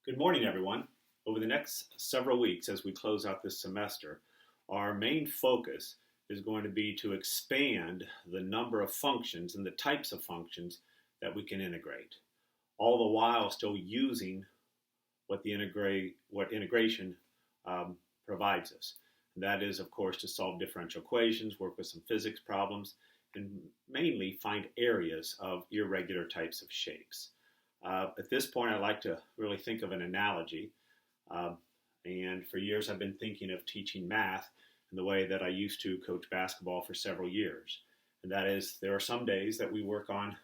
Good morning, everyone. Over the next several weeks, as we close out this semester, our main focus is going to be to expand the number of functions and the types of functions that we can integrate, all the while still using what integration provides us. And that is, of course, to solve differential equations, work with some physics problems, and mainly find areas of irregular types of shapes. At this point, I like to really think of an analogy. And for years, I've been thinking of teaching math in the way that I used to coach basketball for several years. And that is, there are some days that we work on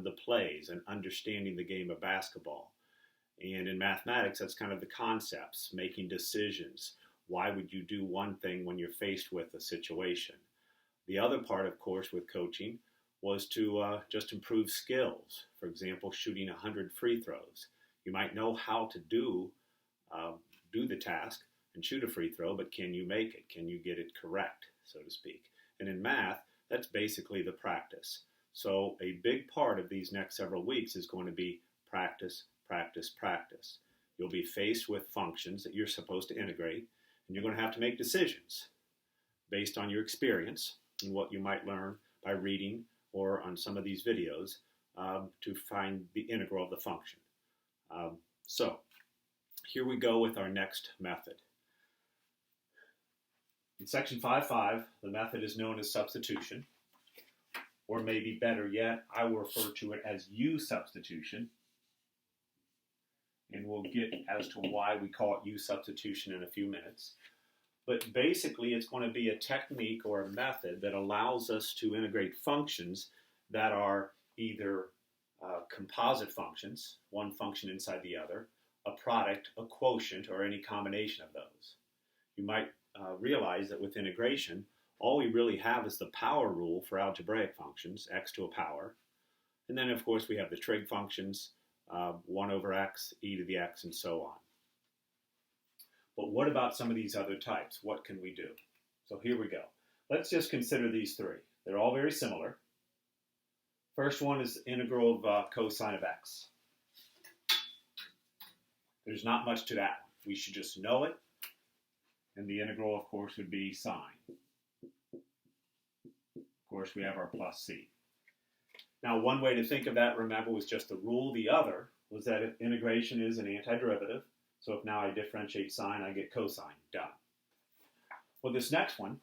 the plays and understanding the game of basketball. And in mathematics, that's kind of the concepts, making decisions. Why would you do one thing when you're faced with a situation? The other part, of course, with coaching was to just improve skills. For example, shooting 100 free throws. You might know how to do the task and shoot a free throw, but can you make it? Can you get it correct, so to speak? And in math, that's basically the practice. So a big part of these next several weeks is going to be practice, practice, practice. You'll be faced with functions that you're supposed to integrate, and you're going to have to make decisions based on your experience and what you might learn by reading or on some of these videos to find the integral of the function. So here we go with our next method. In section 5.5, the method is known as substitution, or maybe better yet, I will refer to it as U substitution, and we'll get as to why we call it U substitution in a few minutes. But basically, it's going to be a technique or a method that allows us to integrate functions that are either composite functions, one function inside the other, a product, a quotient, or any combination of those. You might realize that with integration, all we really have is the power rule for algebraic functions, x to a power. And then, of course, we have the trig functions, 1 over x, e to the x, and so on. But what about some of these other types? What can we do? So here we go. Let's just consider these three. They're all very similar. First one is the integral of cosine of x. There's not much to that one. We should just know it. And the integral, of course, would be sine. Of course, we have our plus c. Now, one way to think of that, remember, was just the rule. The other was that if integration is an antiderivative, so if now I differentiate sine, I get cosine. Done. Well, this next one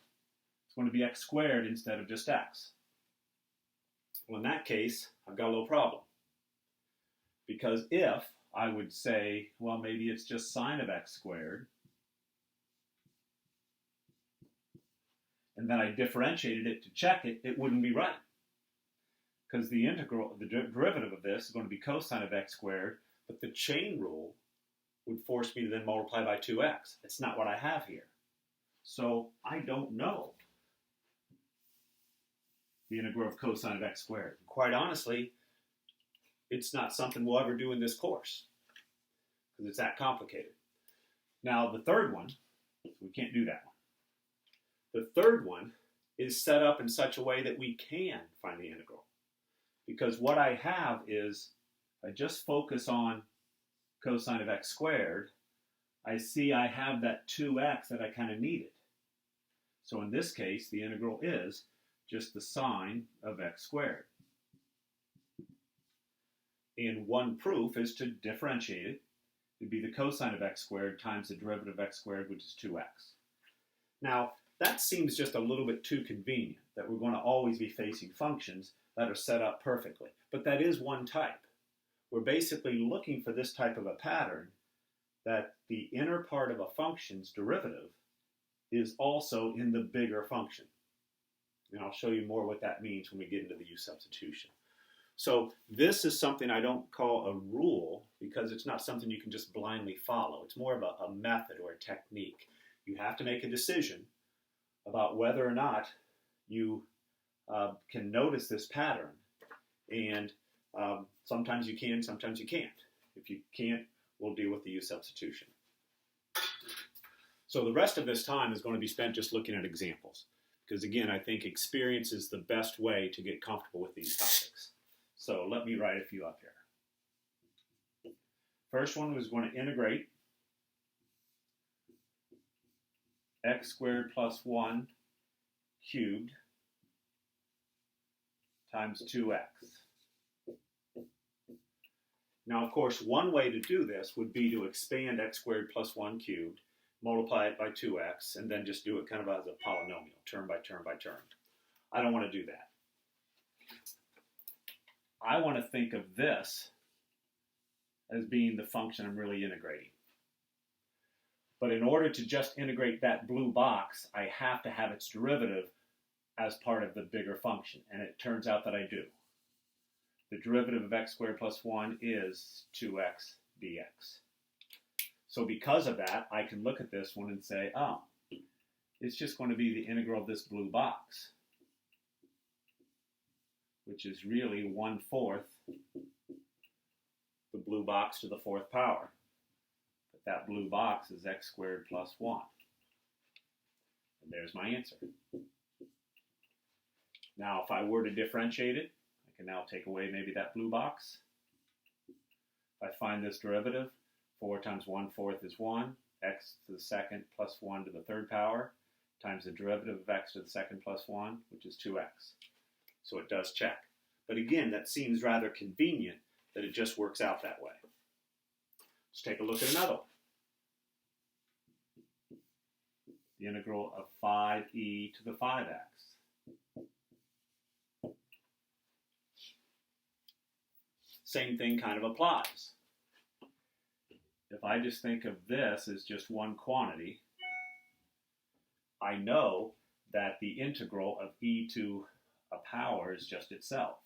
is going to be x squared instead of just x. Well, in that case, I've got a little problem. Because if I would say, well, maybe it's just sine of x squared, and then I differentiated it to check it, it wouldn't be right. Because the derivative of this is going to be cosine of x squared, but the chain rule would force me to then multiply by 2x. It's not what I have here. So I don't know the integral of cosine of x squared. And quite honestly, it's not something we'll ever do in this course because it's that complicated. Now, the third one, we can't do that one. The third one is set up in such a way that we can find the integral. Because what I have is, I just focus on cosine of x squared, I see I have that 2x that I kind of needed. So in this case, the integral is just the sine of x squared. And one proof is to differentiate it. It would be the cosine of x squared times the derivative of x squared, which is 2x. Now, that seems just a little bit too convenient, that we're going to always be facing functions that are set up perfectly. But that is one type. We're basically looking for this type of a pattern that the inner part of a function's derivative is also in the bigger function. And I'll show you more what that means when we get into the U substitution. So this is something I don't call a rule because it's not something you can just blindly follow. It's more of a method or a technique. You have to make a decision about whether or not you can notice this pattern. And sometimes you can, sometimes you can't. If you can't, we'll deal with the U substitution. So the rest of this time is going to be spent just looking at examples. Because again, I think experience is the best way to get comfortable with these topics. So let me write a few up here. First one was going to integrate x squared plus 1 cubed times 2x. Now, of course, one way to do this would be to expand x squared plus 1 cubed, multiply it by 2x, and then just do it kind of as a polynomial, term by term by term. I don't want to do that. I want to think of this as being the function I'm really integrating. But in order to just integrate that blue box, I have to have its derivative as part of the bigger function, and it turns out that I do. The derivative of x squared plus 1 is 2x dx. So because of that, I can look at this one and say, oh, it's just going to be the integral of this blue box, which is really 1/4 the blue box to the 4th power. But that blue box is x squared plus 1. And there's my answer. Now, if I were to differentiate it, I can now take away maybe that blue box. If I find this derivative, 4 times 1/4 is 1, x to the 2nd plus 1 to the 3rd power, times the derivative of x to the 2nd plus 1, which is 2x. So it does check. But again, that seems rather convenient that it just works out that way. Let's take a look at another one. The integral of 5e to the 5x. Same thing kind of applies. If I just think of this as just one quantity, I know that the integral of e to a power is just itself.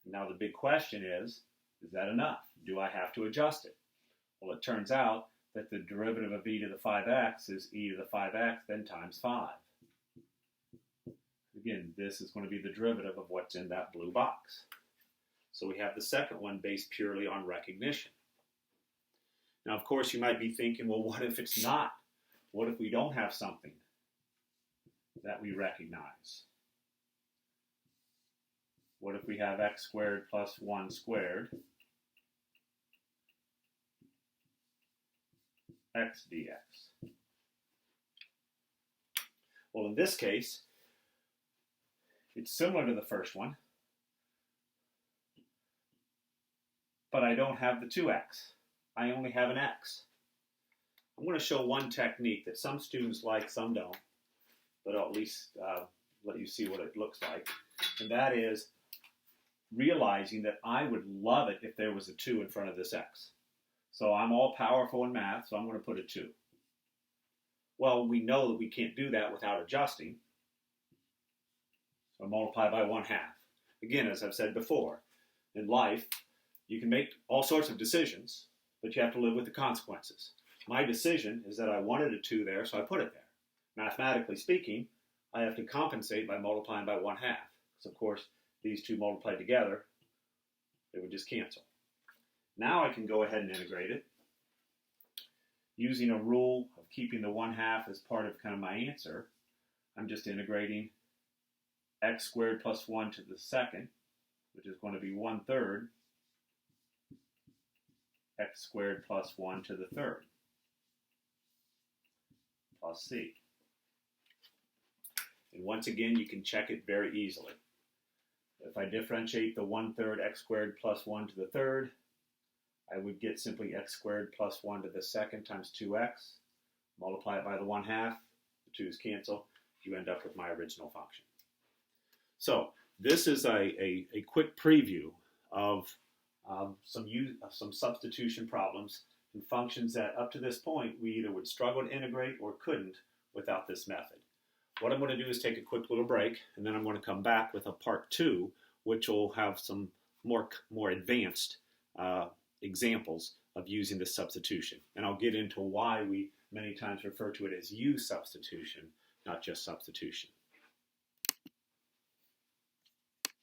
Now the big question is that enough? Do I have to adjust it? Well, it turns out that the derivative of e to the 5x is e to the 5x, then times 5. Again, this is going to be the derivative of what's in that blue box. So we have the second one based purely on recognition. Now, of course, you might be thinking, well, what if it's not? What if we don't have something that we recognize? What if we have x squared plus 1 squared x dx? Well, in this case, it's similar to the first one, but I don't have the 2x. I only have an x. I'm going to show one technique that some students like, some don't, but I'll at least let you see what it looks like. And that is realizing that I would love it if there was a 2 in front of this x. So I'm all powerful in math, so I'm going to put a 2. Well, we know that we can't do that without adjusting. So I multiply by 1/2. Again, as I've said before, in life, you can make all sorts of decisions, but you have to live with the consequences. My decision is that I wanted a 2 there, so I put it there. Mathematically speaking, I have to compensate by multiplying by 1/2. Because, of course, these two multiplied together, they would just cancel. Now I can go ahead and integrate it. Using a rule of keeping the 1/2 as part of kind of my answer, I'm just integrating x squared plus 1 to the 2nd, which is going to be 1/3 x squared plus 1 to the 3rd, plus c. And once again, you can check it very easily. If I differentiate the 1/3 x squared plus 1 to the 3rd, I would get simply x squared plus 1 to the 2nd times 2x. Multiply it by the 1/2. The 2's cancel. You end up with my original function. So this is a quick preview of some substitution problems and functions that up to this point we either would struggle to integrate or couldn't without this method. What I'm going to do is take a quick little break, and then I'm going to come back with a part 2, which will have some more advanced examples of using this substitution. And I'll get into why we many times refer to it as U substitution, not just substitution.